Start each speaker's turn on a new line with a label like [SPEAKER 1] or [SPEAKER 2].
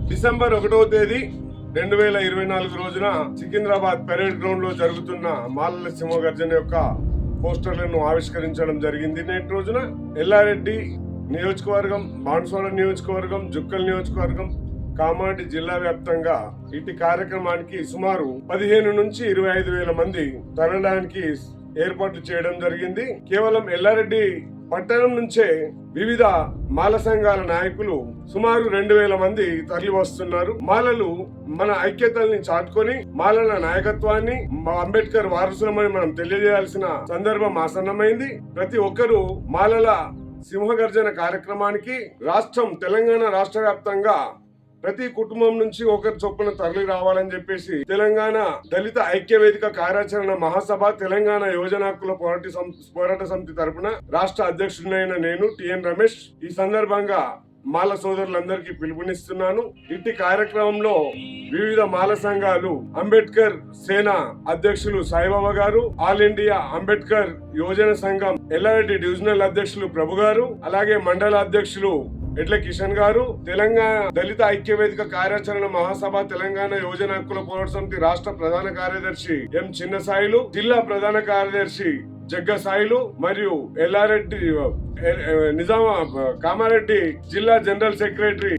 [SPEAKER 1] December 1వ తేదీ 2024 రోజున సికింద్రాబాద్ పెరేడ్ గ్రౌండ్ లో జరుగుతున్న మాలల సింహగర్జన యొక్క పోస్టర్లను ఆవిష్కరించడం జరిగింది. నేటి రోజున ఎల్లారెడ్డి నియోజకవర్గం, బాన్స్వాడ నియోజకవర్గం, జుక్కల్ నియోజకవర్గం, కామారెడ్డి జిల్లా వ్యాప్తంగా ఇటు కార్యక్రమానికి సుమారు 15 నుంచి 25,000 మంది తరలడానికి ఏర్పాట్లు చేయడం జరిగింది. కేవలం ఎల్లారెడ్డి పట్టణం నుంచే వివిధ మాల సంఘాల నాయకులు సుమారు 2,000 మంది తరలి వస్తున్నారు. మాలలు మన ఐక్యతల్ని చాటుకొని మాలల నాయకత్వాన్ని అంబేద్కర్ వారసులమని మనం తెలియజేయాల్సిన సందర్భం ఆసన్నమైంది. ప్రతి ఒక్కరూ మాలల సింహగర్జన కార్యక్రమానికి తెలంగాణ రాష్ట్ర వ్యాప్తంగా ప్రతి కుటుంబం నుంచి ఒకరి చొప్పున తరలి రావాలని చెప్పేసి తెలంగాణ దళిత ఐక్య వేదిక కార్యాచరణ మహాసభ, తెలంగాణ యువజన హక్కుల పోరాట సమితి తరపున రాష్ట్ర అధ్యక్షుడినైన నేను టిఎన్ రమేష్ ఈ సందర్భంగా మాల సోదరులందరికీ పిలుపునిస్తున్నాను. ఇట్టి కార్యక్రమంలో వివిధ మాల సంఘాలు, అంబేద్కర్ సేన అధ్యక్షులు సాయిబాబా గారు, ఆల్ ఇండియా అంబేద్కర్ యువజన సంఘం ఎల్లారెడ్డి డివిజనల్ అధ్యక్షులు ప్రభు గారు, అలాగే మండల అధ్యక్షులు ఎడ్ల కిషన్ గారు, తెలంగాణ దళిత ఐక్య వేదిక కార్యాచరణ మహాసభ, తెలంగాణ యువజన హక్కుల పోరాట సమితి రాష్ట్ర ప్రధాన కార్యదర్శి ఎం చిన్నసాయిలు, జిల్లా ప్రధాన కార్యదర్శి జగ్గసాయిలు మరియు ఎల్లారెడ్డి కామారెడ్డి జిల్లా జనరల్ సెక్రటరీ